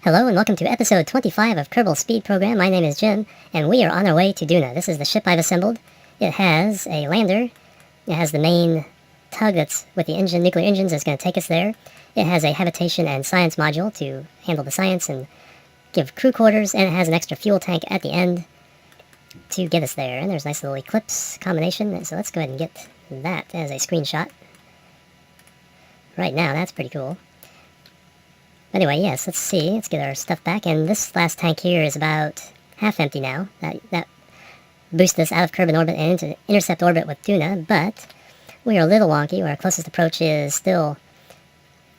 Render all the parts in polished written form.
Hello and welcome to episode 25 of Kerbal Speed Program. My name is Jim, and we are on our way to Duna. This is the ship I've assembled. It has a lander. It has the main tug that's with the nuclear engines that's going to take us there. It has a habitation and science module to handle the science and give crew quarters, and it has an extra fuel tank at the end to get us there. And there's a nice little eclipse combination, so let's go ahead and get that as a screenshot. Right now, that's pretty cool. Anyway, yes, let's see. Let's get our stuff back. And this last tank here is about half empty now. That boosts us out of Kerbal orbit and into intercept orbit with Duna, but we are a little wonky. Our closest approach is still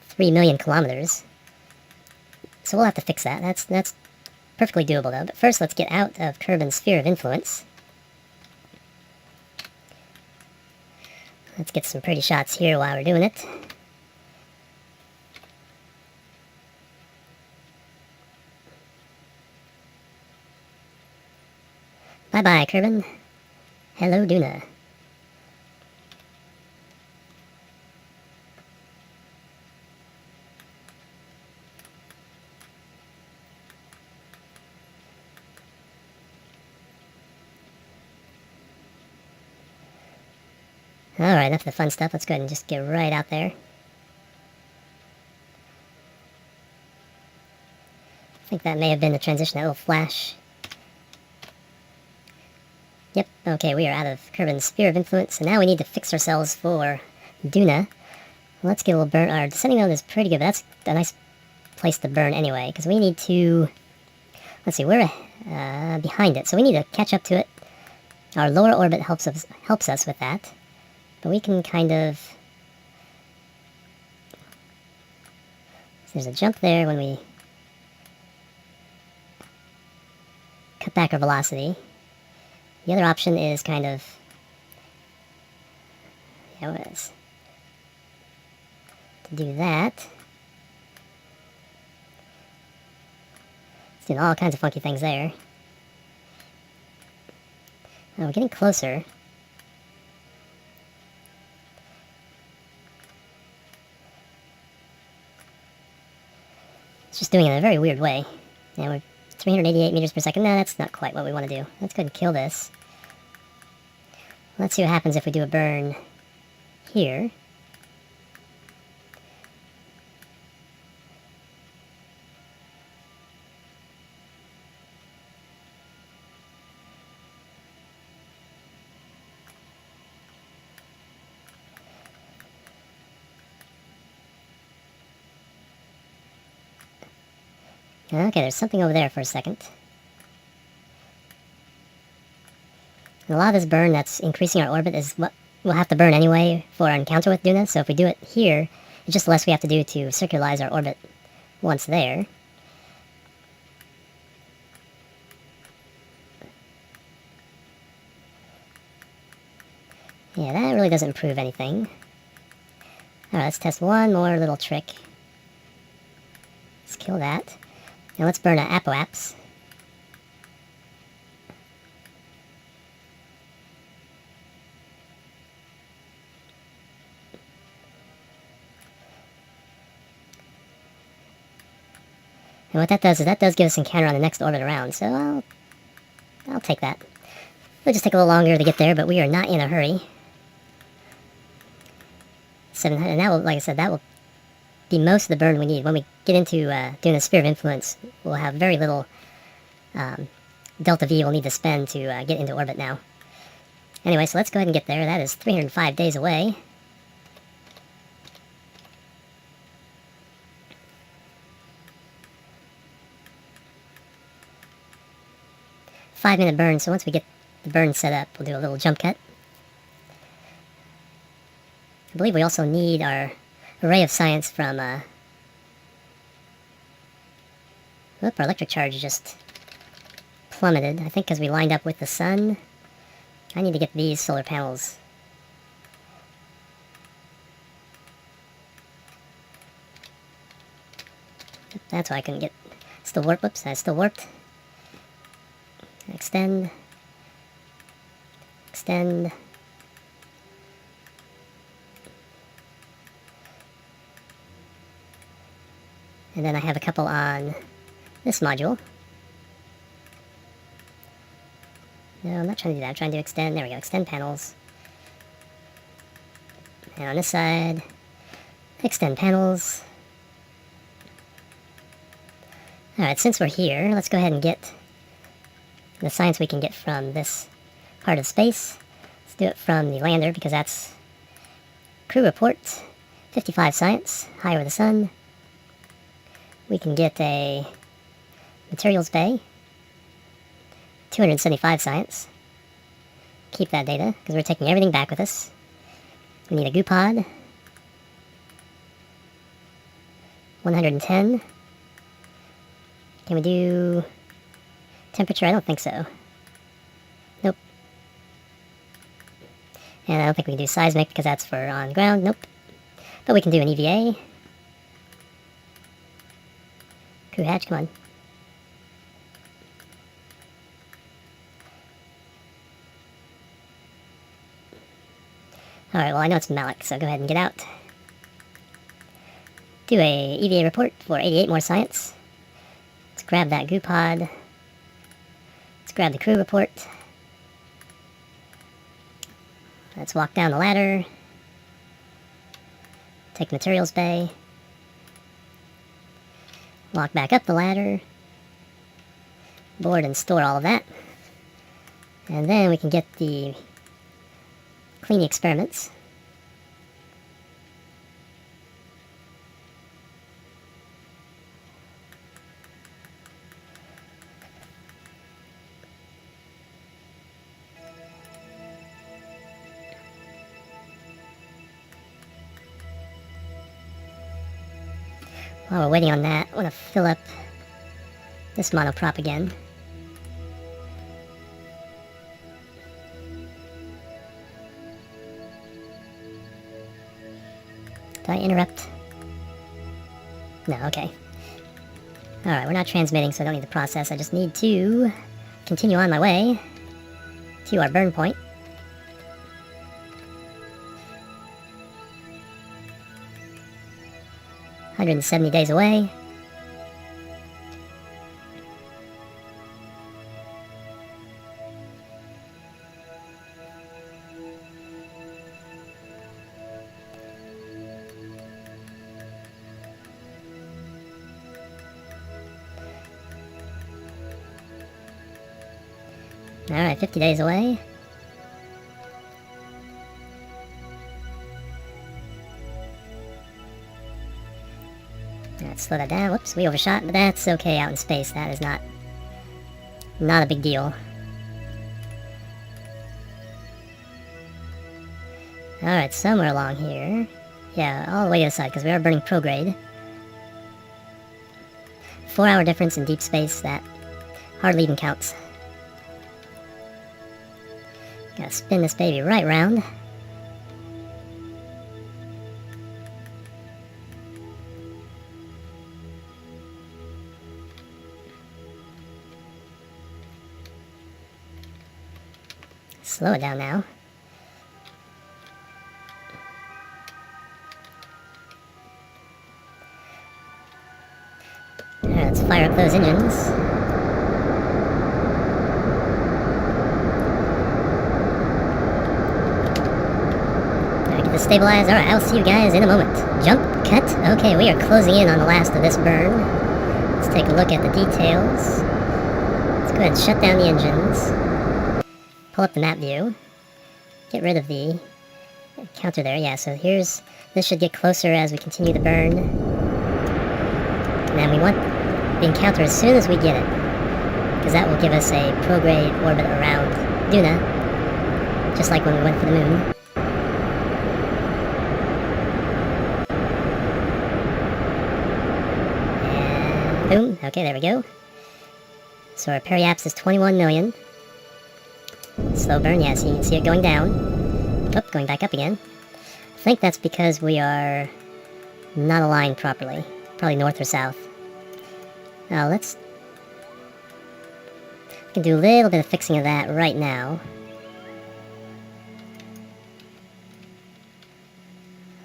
3 million kilometers. So we'll have to fix that. That's perfectly doable, though. But first, let's get out of Kerbal sphere of influence. Let's get some pretty shots here while we're doing it. Bye-bye, Kerbal. Hello, Duna. Alright, enough of the fun stuff. Let's go ahead and just get right out there. I think that may have been the transition, that little flash. Yep, okay, we are out of Kerbal sphere of influence, and now we need to fix ourselves for Duna. Let's get a little burn. Our descending mode is pretty good, but that's a nice place to burn anyway, because we need to... Let's see, we're behind it, so we need to catch up to it. Our lower orbit helps us with that, but we can kind of... So there's a jump there when we cut back our velocity. The other option is kind of... Yeah, what is... To do that... It's doing all kinds of funky things there. Oh, we're getting closer. It's just doing it in a very weird way. Yeah, we're 388 meters per second. No, that's not quite what we want to do. Let's go ahead and kill this. Let's see what happens if we do a burn here. Okay, there's something over there for a second. And a lot of this burn that's increasing our orbit is what we'll have to burn anyway for our encounter with Duna, so if we do it here, it's just less we have to do to circularize our orbit once there. Yeah, that really doesn't improve anything. Alright, let's test one more little trick. Let's kill that. Now let's burn apoaps. And what that does is that does give us encounter on the next orbit around, so I'll take that. It'll just take a little longer to get there, but we are not in a hurry. 700, and that will, like I said, that will be most of the burn we need. When we get into doing a sphere of influence, we'll have very little delta V we'll need to spend to get into orbit now. Anyway, so let's go ahead and get there. That is 305 days away. Five-minute burn, so once we get the burn set up, we'll do a little jump cut. I believe we also need our array of science from, Oop, our electric charge just plummeted. I think because we lined up with the sun. I need to get these solar panels. That's why I couldn't get... Still warped. Whoops, I still warped. Extend. Extend. And then I have a couple on this module. No, I'm not trying to do that. I'm trying to extend. There we go. Extend panels. And on this side, extend panels. Alright, since we're here, let's go ahead and get the science we can get from this part of space. Let's do it from the lander, because that's crew report, 55 science, high over the sun. We can get a materials bay, 275 science. Keep that data, because we're taking everything back with us. We need a goo pod, 110. Can we do temperature? I don't think so. Nope. And I don't think we can do seismic because that's for on ground. Nope. But we can do an EVA. Crew hatch, come on. Alright, well I know it's Malik, so go ahead and get out. Do a EVA report for 88 more science. Let's grab that goo pod. Let's grab the crew report. Let's walk down the ladder. Take materials bay. Walk back up the ladder. Board and store all of that. And then we can get the clean the experiments. While we're waiting on that, I want to fill up this monoprop again. Did I interrupt? No, okay. Alright, we're not transmitting, so I don't need to process. I just need to continue on my way to our burn point. $170 days away. Alright, 50 days away. Let's slow that down. Whoops, we overshot, but that's okay out in space. That is not a big deal. Alright, somewhere along here. Yeah, all the way to the side, because we are burning prograde. 4-hour difference in deep space, that hardly even counts. Gotta spin this baby right round. Slow it down now. Alright, let's fire up those engines. Alright, get this stabilized. Alright, I'll see you guys in a moment. Jump, cut. Okay, we are closing in on the last of this burn. Let's take a look at the details. Let's go ahead and shut down the engines. Pull up the map view, get rid of the counter there, yeah, so this should get closer as we continue the burn, and then we want the encounter as soon as we get it, because that will give us a prograde orbit around Duna, just like when we went for the moon. And boom, okay, there we go. So our periaps is 21 million. Slow burn, yeah, so you can see it going down. Oop, going back up again. I think that's because we are not aligned properly. Probably north or south. Now we can do a little bit of fixing of that right now.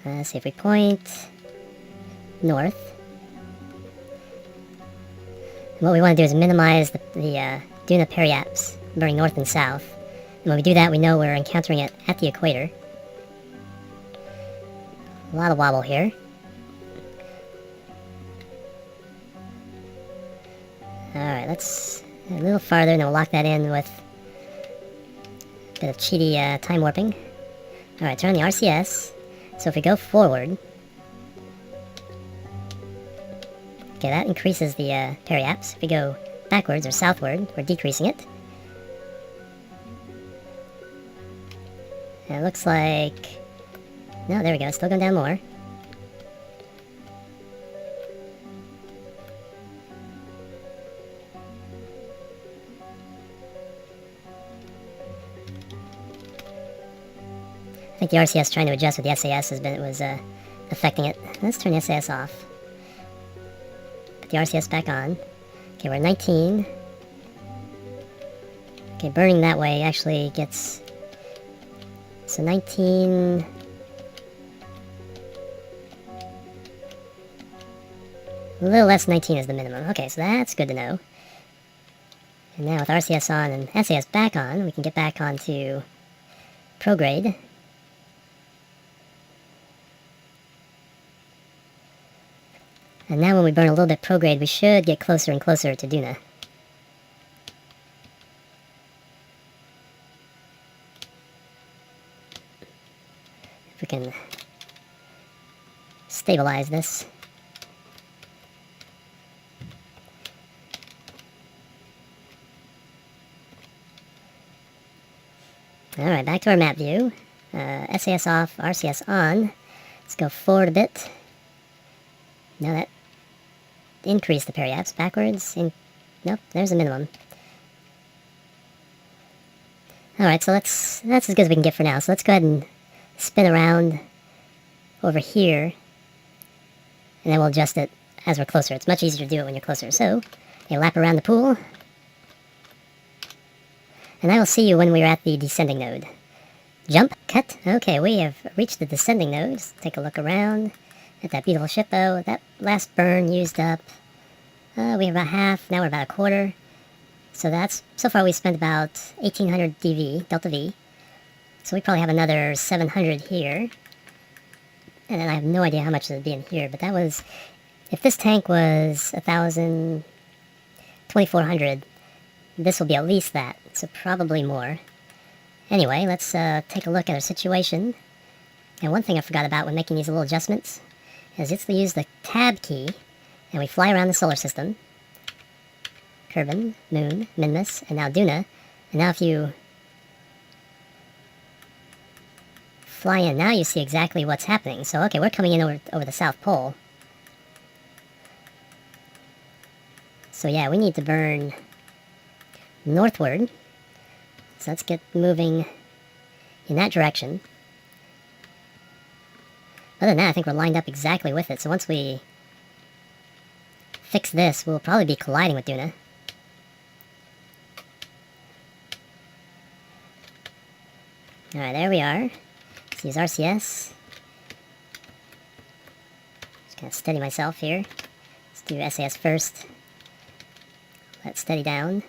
Let's see if we point north. And what we want to do is minimize the Duna periaps burning north and south. And when we do that, we know we're encountering it at the equator. A lot of wobble here. Alright, let's a little farther, and then we'll lock that in with a bit of cheaty time warping. Alright, turn on the RCS. So if we go forward, okay, that increases the periaps. If we go backwards or southward, we're decreasing it. And it looks like... no, there we go, still going down more. I think the RCS trying to adjust with the SAS was affecting it. Let's turn the SAS off. Put the RCS back on. Okay, we're at 19. Okay, burning that way actually gets... so 19... a little less than 19 is the minimum. Okay, so that's good to know. And now with RCS on and SAS back on, we can get back onto prograde. And now when we burn a little bit prograde, we should get closer and closer to Duna. If we can stabilize this. Alright, back to our map view. SAS off, RCS on. Let's go forward a bit. Now that increase the periaps backwards. Nope, there's a minimum. Alright, so that's as good as we can get for now. So let's go ahead and spin around over here, and then we'll adjust it as we're closer. It's much easier to do it when you're closer. So, a lap around the pool, and I will see you when we're at the descending node. Jump, cut. Okay, we have reached the descending node. Let's take a look around at that beautiful ship, though. That last burn used up, we have about half, now we're about a quarter. So that's, so far we spent about 1800 DV, Delta V. So we probably have another 700 here. And then I have no idea how much it would be in here, but that was, if this tank was 1,000, 2,400, this will be at least that, so probably more. Anyway, let's take a look at our situation. And one thing I forgot about when making these little adjustments is we use the tab key, and we fly around the solar system. Kerbin, Moon, Minmus, and now Duna. And now if you fly in, now you see exactly what's happening. So, okay, we're coming in over the South Pole. So yeah, we need to burn northward. So let's get moving in that direction. Other than that, I think we're lined up exactly with it. So once we fix this, we'll probably be colliding with Duna. Alright, there we are. Let's use RCS. Just kind of steady myself here. Let's do SAS first. Let's steady down.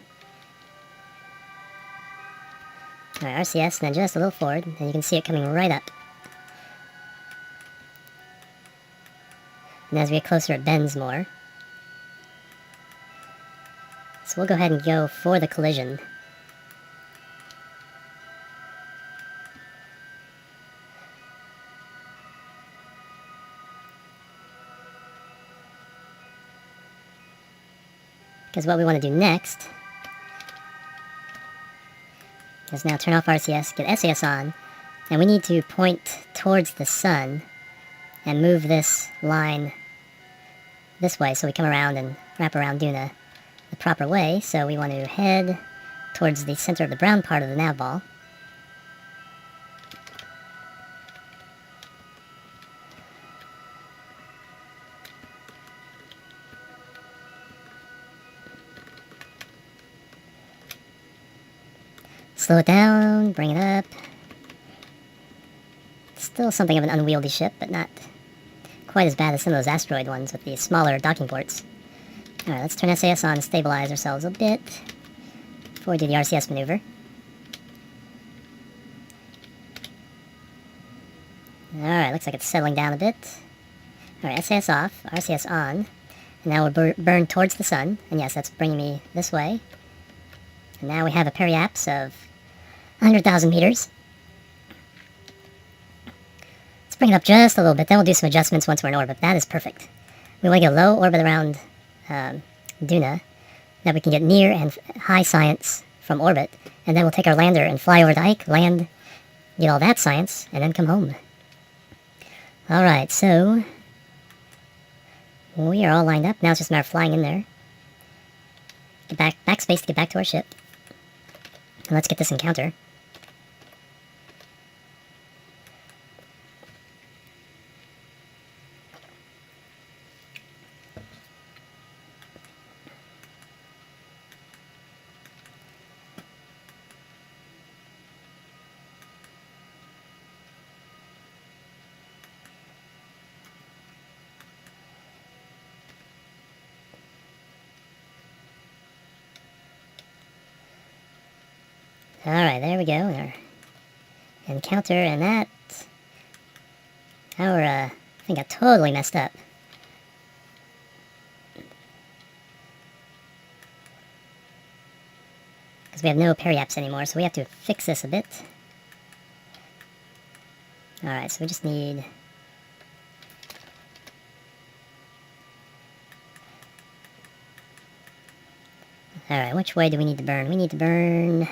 Alright, RCS, and then just a little forward, and you can see it coming right up. And as we get closer, it bends more. So we'll go ahead and go for the collision. Because what we want to do next is now turn off RCS, get SAS on, and we need to point towards the sun and move this line this way so we come around and wrap around Duna the proper way. So we want to head towards the center of the brown part of the nav ball. Slow it down, bring it up. Still something of an unwieldy ship, but not quite as bad as some of those asteroid ones with the smaller docking ports. Alright, let's turn SAS on and stabilize ourselves a bit before we do the RCS maneuver. Alright, looks like it's settling down a bit. Alright, SAS off, RCS on, and now we'll burn towards the sun, and yes, that's bringing me this way. And now we have a periapse of 100,000 meters. Let's bring it up just a little bit, then we'll do some adjustments once we're in orbit. That is perfect. We want to get a low orbit around Duna, that we can get near and high science from orbit, and then we'll take our lander and fly over to Ike, land, get all that science, and then come home. Alright, so we are all lined up. Now it's just a matter of flying in there. Get backspace to get back to our ship. And let's get this encounter. Alright, there we go. Our encounter, and that... our thing got totally messed up. Because we have no periapse anymore, so we have to fix this a bit. Alright, so we just need... Alright, which way do we need to burn? We need to burn...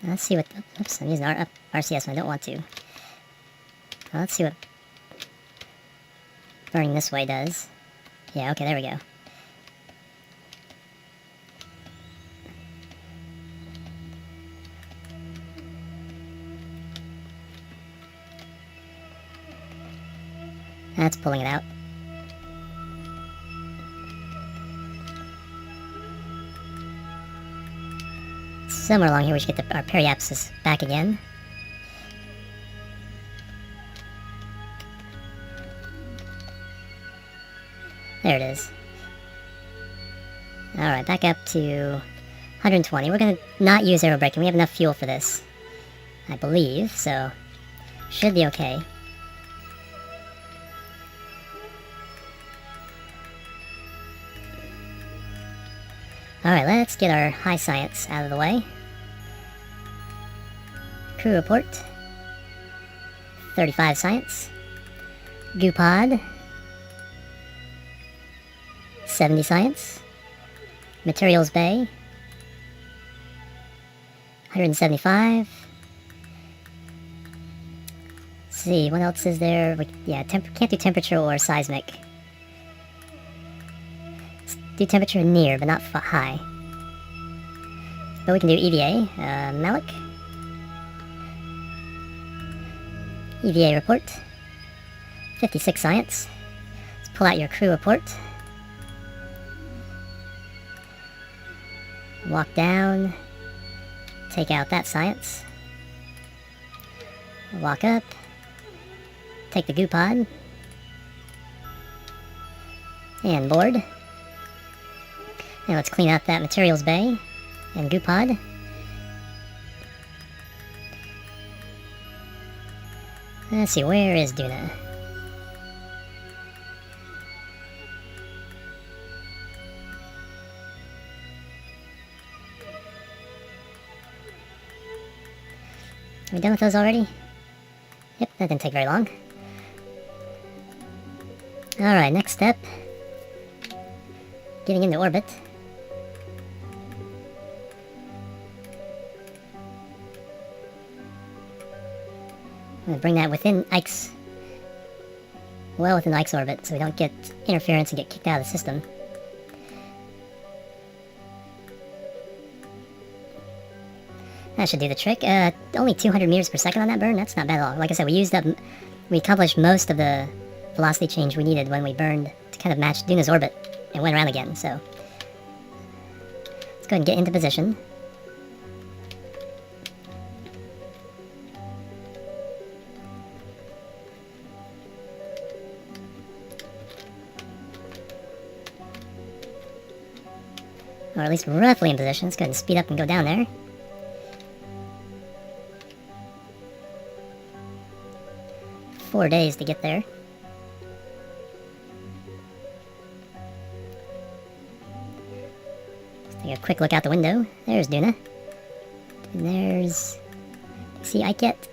Let's see what... Oops, I'm using RCS when I don't want to. Well, let's see what burning this way does. Yeah, okay, there we go. That's pulling it out. Somewhere along here we should get our periapsis back again. There it is. Alright, back up to 120. We're going to not use aerobraking. We have enough fuel for this, I believe, so should be okay. Alright, let's get our high science out of the way. Crew report. 35 science. Goo pod. 70 science. Materials bay. 175. Let's see, what else is there? Yeah, can't do temperature or seismic. Do temperature near, but not high. But we can do EVA. Malik. EVA report. 56 science. Let's pull out your crew report. Walk down. Take out that science. Walk up. Take the goo pod. And board. And let's clean out that materials bay and goo pod. Let's see, where is Duna? Are we done with those already? Yep, that didn't take very long. Alright, next step. Getting into orbit. I'm going to bring that within Ike's... well within Ike's orbit, so we don't get interference and get kicked out of the system. That should do the trick. Only 200 meters per second on that burn. That's not bad at all. Like I said, we accomplished most of the velocity change we needed when we burned to kind of match Duna's orbit and went around again, so let's go ahead and get into position. Or at least roughly in position. Let's go ahead and speed up and go down there. Four days to get there. Let's take a quick look out the window. There's Duna. And there's... See, I get...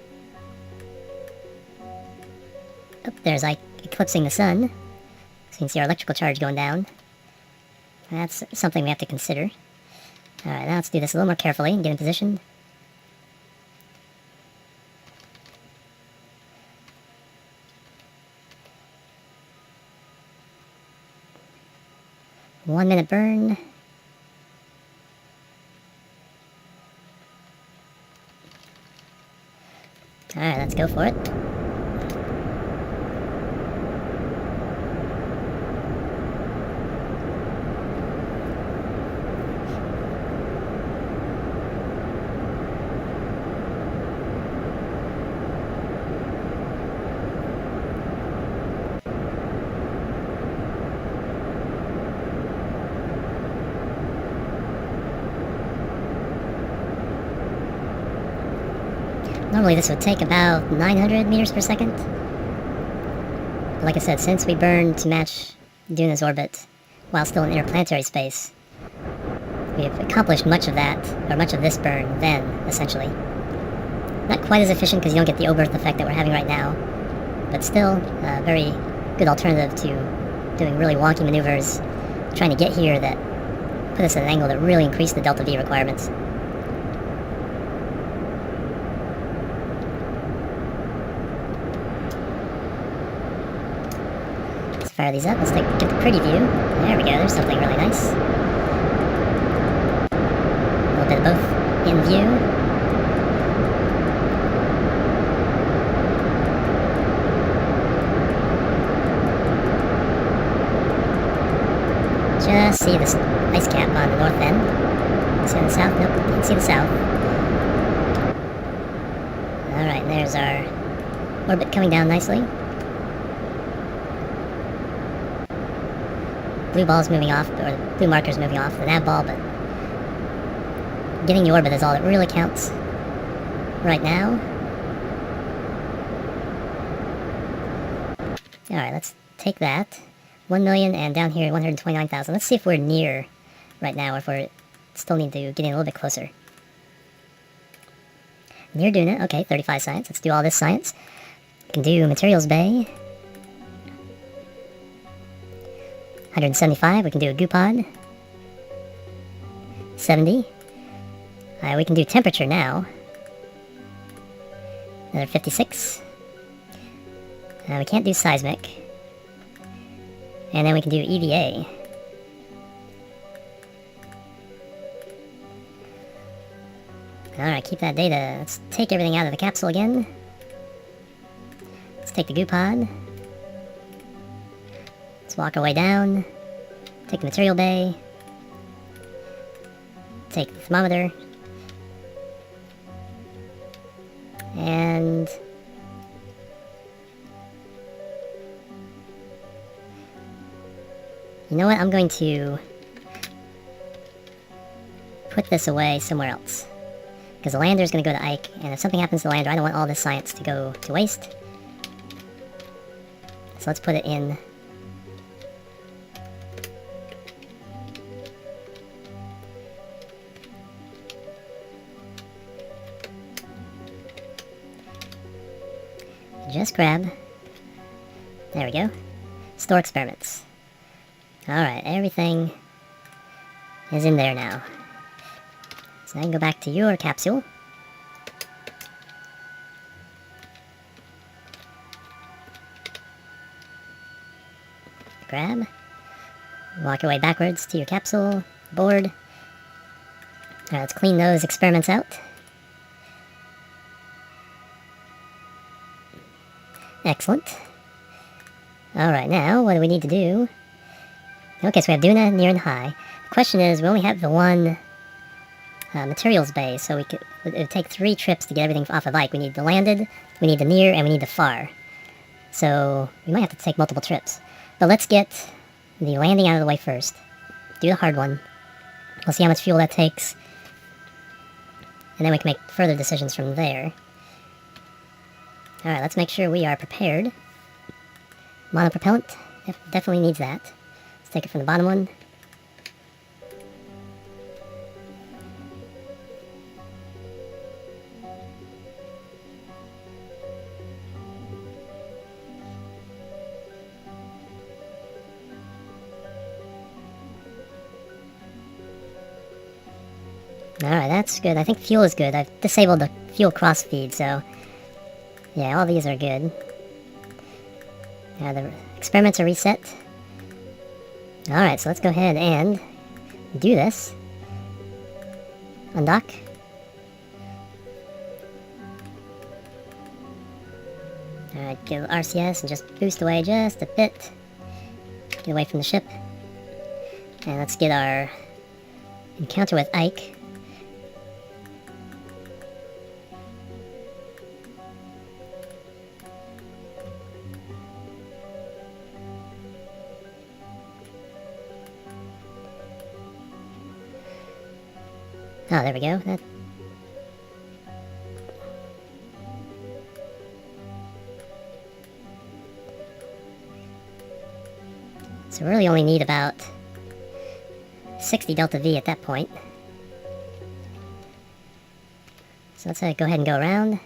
Oh, there's like eclipsing the sun. So you can see our electrical charge going down. That's something we have to consider. Alright, now let's do this a little more carefully and get in position. One-minute burn. Alright, let's go for it. Normally this would take about 900 meters per second. But like I said, since we burned to match Duna's orbit while still in interplanetary space, we've accomplished much of that, or much of this burn then, essentially. Not quite as efficient because you don't get the O-berth effect that we're having right now, but still a very good alternative to doing really wonky maneuvers, trying to get here that put us at an angle that really increased the delta V requirements. Fire these up. Let's get the pretty view. There we go. There's something really nice. A little bit of both in view. Just see this ice cap on the north end. See on the south? Nope, can't see the south. Alright, there's our orbit coming down nicely. Blue ball's moving off, or the blue marker's moving off the nav ball, but getting the orbit is all that really counts right now. Alright, let's take that. 1 million, and down here 129,000. Let's see if we're near right now, or if we still need to get in a little bit closer. Near Duna, okay, 35 science. Let's do all this science. We can do materials bay. 175, we can do a goo pod. 70. We can do temperature now. Another 56. We can't do seismic. And then we can do EVA. Alright, keep that data. Let's take everything out of the capsule again. Let's take the goo pod. Let's walk our way down, take the material bay, take the thermometer, and you know what, I'm going to put this away somewhere else, because the lander is going to go to Ike, and if something happens to the lander, I don't want all this science to go to waste, so let's put it in just grab. There we go. Store experiments. Alright, everything is in there now. So I can go back to your capsule. Grab. Walk your way backwards to your capsule. Board. Alright, let's clean those experiments out. Excellent. Alright, now, what do we need to do? Okay, so we have Duna, near, and high. The question is, we only have the one materials bay, so it would take 3 trips to get everything off of Ike. We need the landed, we need the near, and we need the far. So, we might have to take multiple trips. But let's get the landing out of the way first. Do the hard one. We'll see how much fuel that takes, and then we can make further decisions from there. Alright, let's make sure we are prepared. Monopropellant, definitely needs that. Let's take it from the bottom one. Alright, that's good. I think fuel is good. I've disabled the fuel cross feed, so yeah, all these are good. The experiments are reset. Alright, so let's go ahead and do this. Undock. Alright, give RCS and just boost away just a bit. Get away from the ship. And let's get our encounter with Ike. Oh, there we go. So we really only need about 60 delta V at that point. So let's go ahead and go around.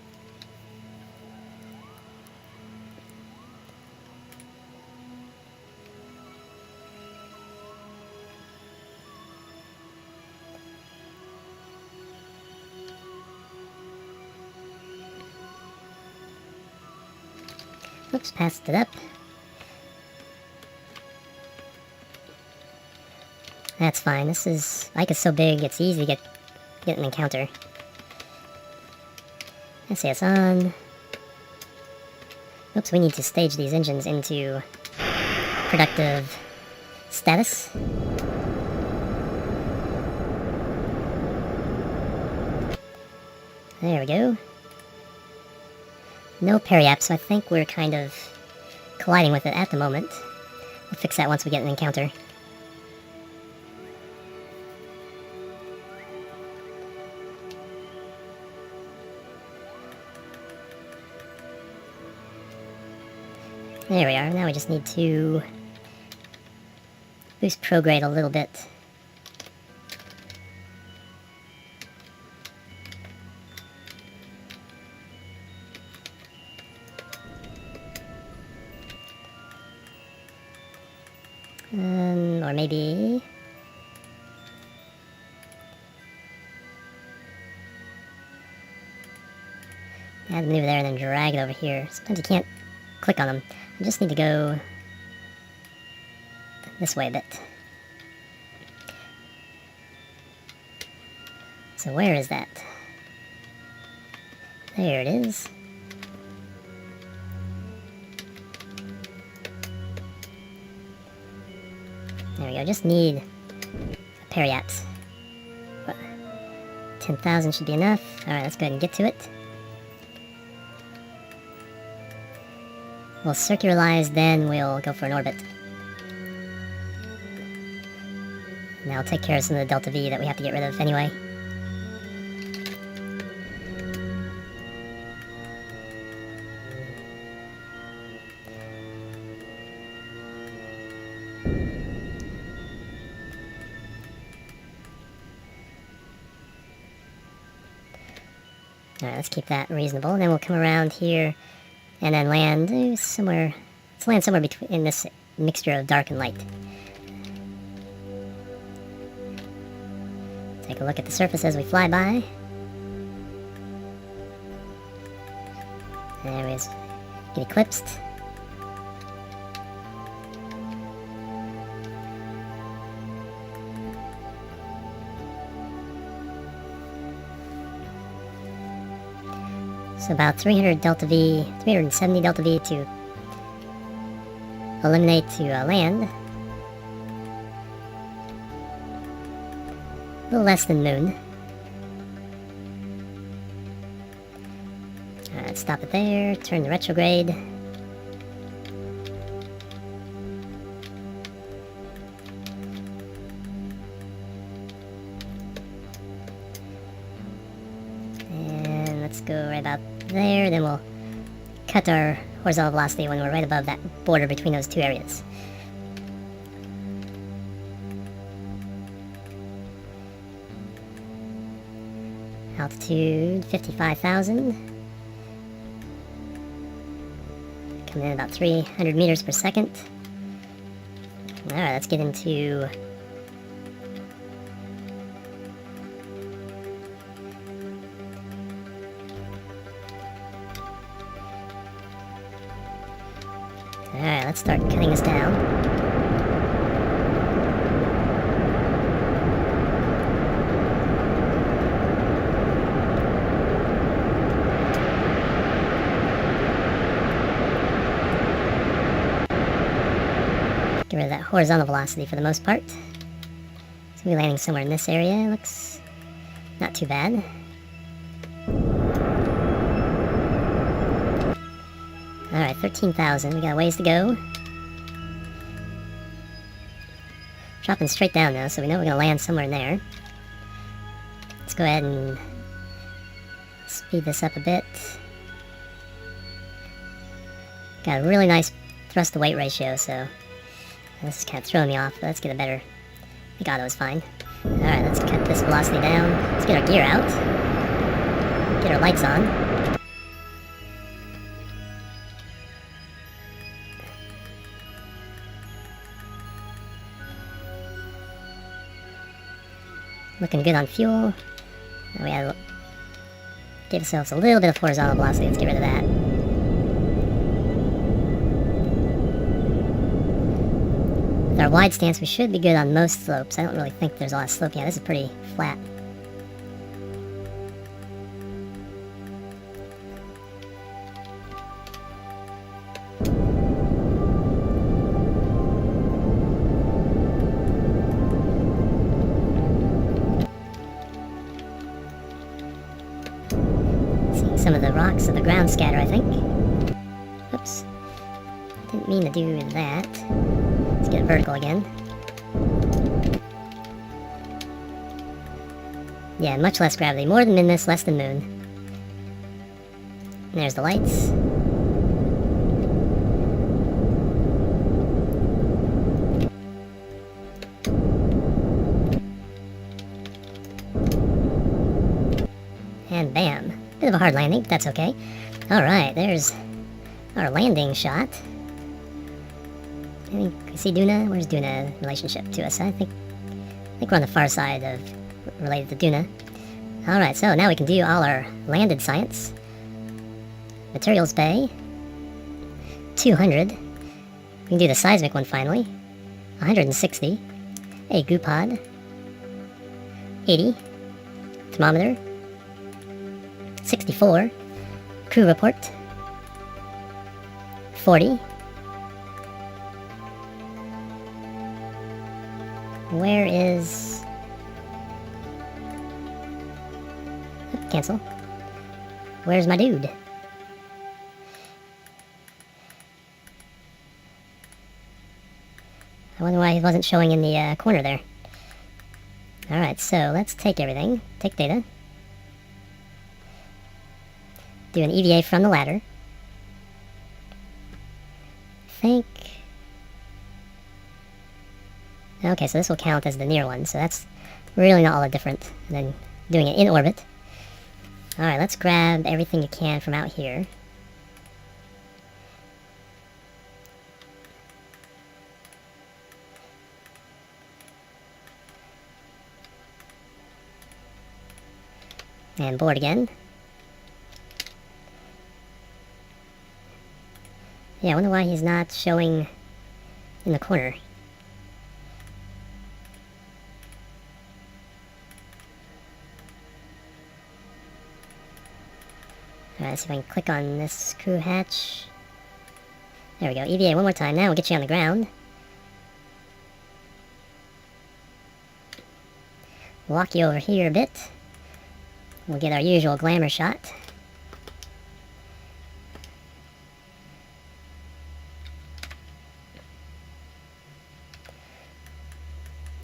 Oops, passed it up. That's fine. This is... Ike is so big, it's easy to get an encounter. Let's see, it's on. Oops, we need to stage these engines into productive status. There we go. No periap, so I think we're kind of colliding with it at the moment. We'll fix that once we get an encounter. There we are. Now we just need to boost prograde a little bit. Or maybe... add the maneuver there and then drag it over here. Sometimes you can't click on them. I just need to go this way a bit. So where is that? There it is. There we go, just need a periaps. 10,000 should be enough. Alright, let's go ahead and get to it. We'll circularize, then we'll go for an orbit. And that'll take care of some of the delta V that we have to get rid of anyway. Alright, let's keep that reasonable, and then we'll come around here and then land somewhere. Let's land somewhere between in this mixture of dark and light. Take a look at the surface as we fly by. There we go. Get eclipsed. So about 300 delta V, 370 delta V to eliminate to land. A little less than moon. Alright, stop it there, turn the retrograde. let's go right about there, then we'll cut our horizontal velocity when we're right above that border between those two areas. Altitude 55,000. Coming in about 300 meters per second. Alright, let's get into Alright, let's start cutting this down. Get rid of that horizontal velocity for the most part. It's going to be landing somewhere in this area. Looks not too bad. Alright, 13,000. We got a ways to go. Dropping straight down now, so we know we're going to land somewhere in there. Let's go ahead and speed this up a bit. Got a really nice thrust to weight ratio, so this is kind of throwing me off, but let's get a better... I think auto is fine. Alright, let's cut this velocity down. Let's get our gear out. Get our lights on. Looking good on fuel. Now we gotta give ourselves a little bit of horizontal velocity. Let's get rid of that. With our wide stance, we should be good on most slopes. I don't really think there's a lot of slope. Yeah, this is pretty flat. Some of the rocks of the ground scatter, I think. Oops. Didn't mean to do that. Let's get it vertical again. Yeah, much less gravity. More than Minus, less than Moon. And there's the lights. And bam. Bit of a hard landing, but that's okay. Alright, there's our landing shot. I think, you see Duna? Where's Duna in relationship to us? I think we're on the far side of related to Duna. Alright, so now we can do all our landed science. Materials bay. 200. We can do the seismic one finally. 160. A goo pod. 80. Thermometer. 64. Crew report. 40. Where is... Oh, cancel. Where's my dude? I wonder why he wasn't showing in the corner there. Alright, so let's take everything. Take data. Do an EVA from the ladder. I think... Okay, so this will count as the near one, so that's really not all that different than doing it in orbit. Alright, let's grab everything you can from out here. And board again. Yeah, I wonder why he's not showing in the corner. Alright, let's see if I can click on this crew hatch. There we go, EVA one more time. Now we'll get you on the ground. Walk you over here a bit. We'll get our usual glamour shot.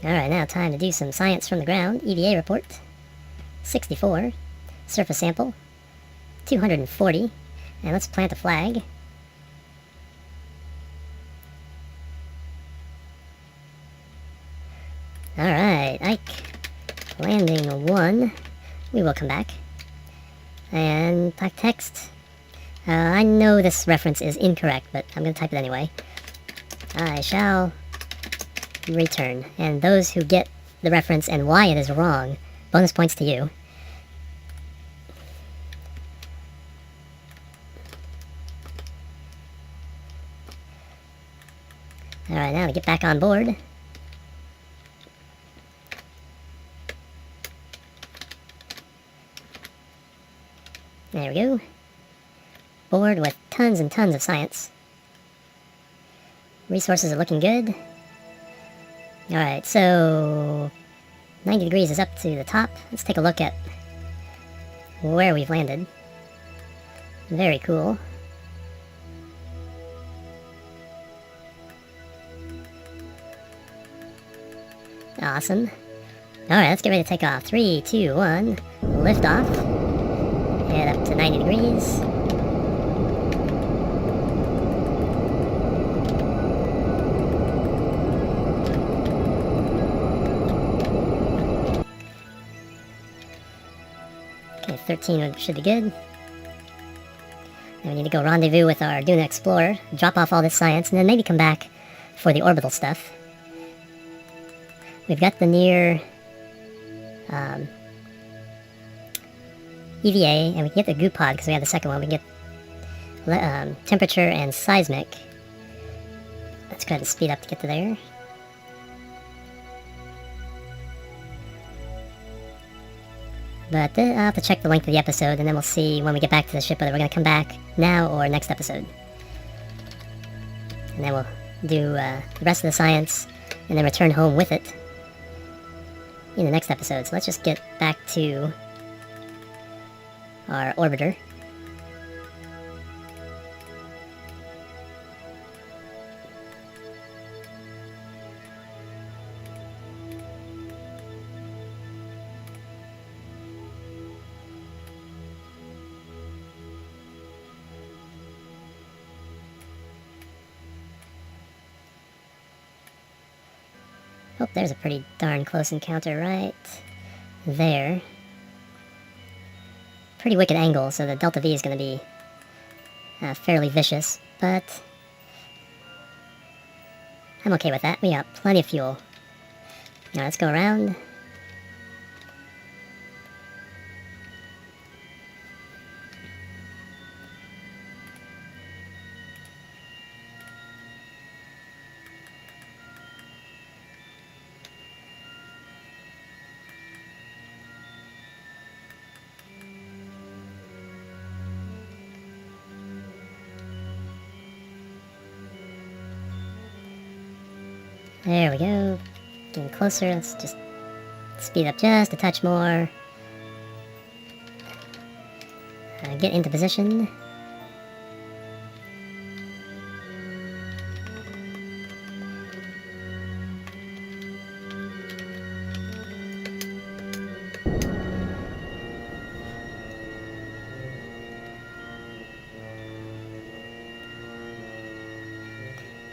Alright, now time to do some science from the ground. EVA report. 64. Surface sample. 240. And let's plant a flag. Alright, Ike. Landing 1. We will come back. And type text. I know this reference is incorrect, but I'm going to type it anyway. I shall return. And those who get the reference and why it is wrong, bonus points to you. Alright, now to get back on board. There we go. Board with tons and tons of science. Resources are looking good. Alright, so 90 degrees is up to the top. Let's take a look at where we've landed. Very cool. Awesome. Alright, let's get ready to take off. 3, 2, 1. Lift off. Head up to 90 degrees. Okay, 13 should be good. Now we need to go rendezvous with our Duna Explorer, drop off all this science, and then maybe come back for the orbital stuff. We've got the near EVA, and we can get the goo pod because we have the second one. We can get temperature and seismic. Let's go ahead and speed up to get to there. But I'll have to check the length of the episode, and then we'll see when we get back to the ship whether we're going to come back now or next episode. And then we'll do the rest of the science, and then return home with it in the next episode. So let's just get back to our orbiter. Oh, there's a pretty darn close encounter right there. Pretty wicked angle, so the delta V is going to be fairly vicious, but I'm okay with that. We got plenty of fuel. Now let's go around. There we go. Getting closer. Let's just speed up just a touch more. Get into position.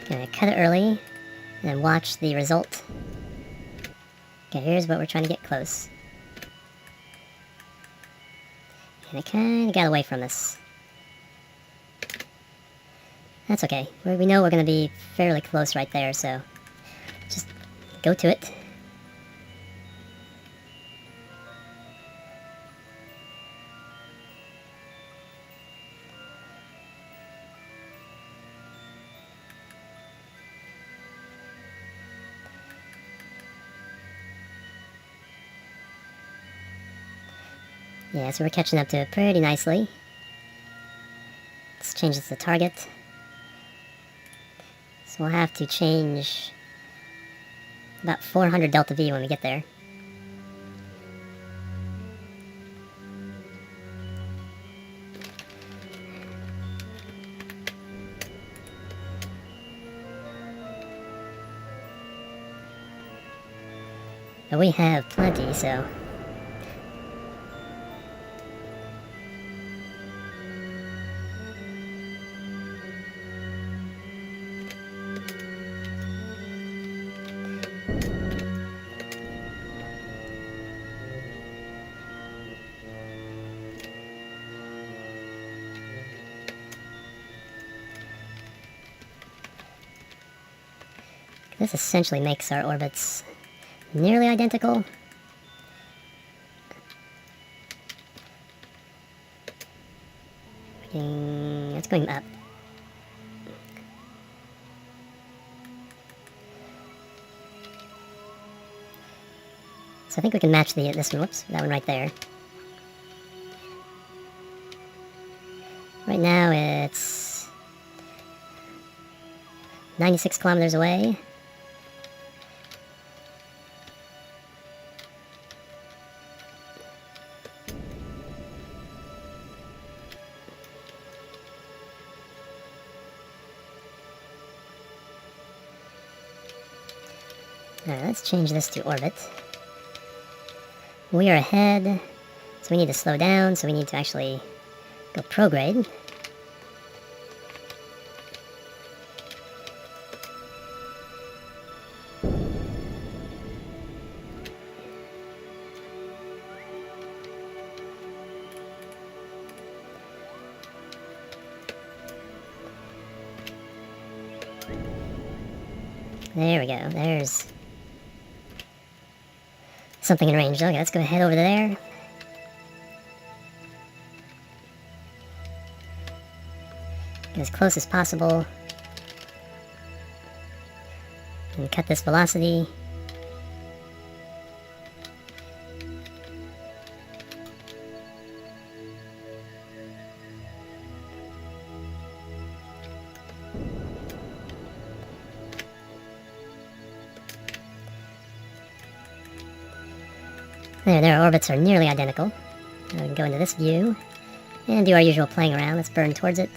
Gonna cut it early. And watch the result. Okay, here's what we're trying to get close. And it kind of got away from us. That's okay. We know we're going to be fairly close right there, so just go to it. Yeah, so we're catching up to it pretty nicely. Let's change this to target. So we'll have to change about 400 delta V when we get there. But we have plenty, so This essentially makes our orbits nearly identical. It's going up. So I think we can match this one. Whoops, that one right there. Right now it's 96 kilometers away. Alright, let's change this to orbit. We are ahead, so we need to slow down, so we need to actually go prograde. There we go, there's something in range. Okay, let's go ahead over there. Get as close as possible. And cut this velocity. There, our orbits are nearly identical. Now we can go into this view and do our usual playing around. Let's burn towards it.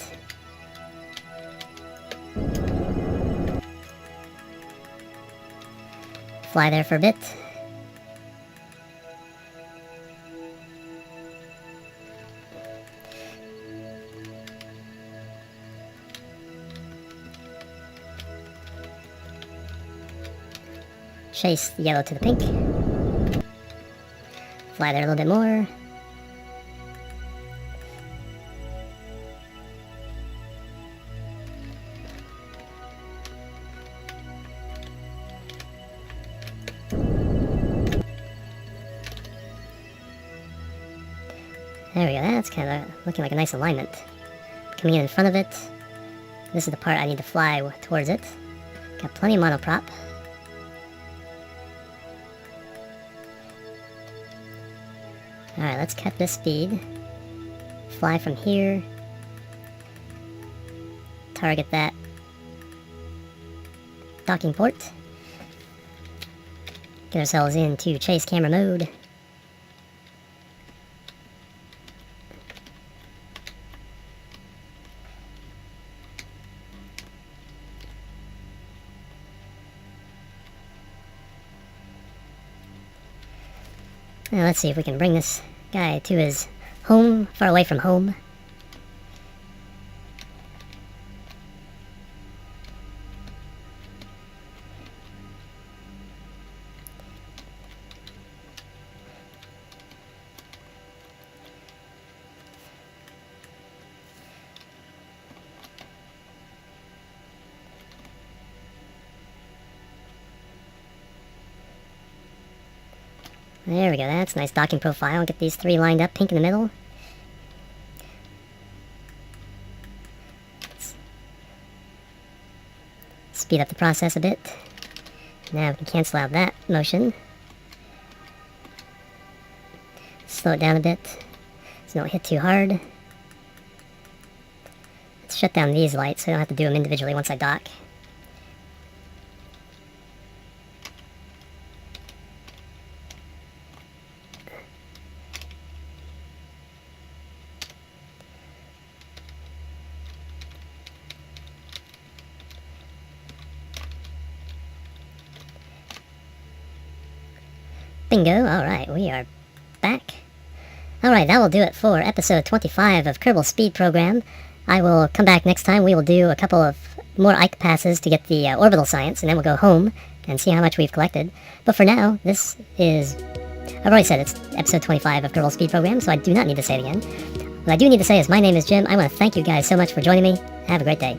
Fly there for a bit. Chase the yellow to the pink. Fly there a little bit more. There we go, that's kind of looking like a nice alignment. Coming in front of it. This is the part I need to fly towards it. Got plenty of monoprop. Alright, let's cut this speed. Fly from here. Target that docking port. Get ourselves into chase camera mode. Now let's see if we can bring this guy to his home, far away from home. There we go, that's a nice docking profile. Get these three lined up, pink in the middle. Let's speed up the process a bit. Now we can cancel out that motion. Slow it down a bit so don't hit too hard. Let's shut down these lights so I don't have to do them individually once I dock. Bingo, alright, we are back. Alright, that will do it for episode 25 of Kerbal Speed Program. I will come back next time. We will do a couple of more Ike passes to get the orbital science, and then we'll go home and see how much we've collected. But for now, this is... I've already said it's episode 25 of Kerbal Speed Program, so I do not need to say it again. What I do need to say is my name is Jim. I want to thank you guys so much for joining me. Have a great day.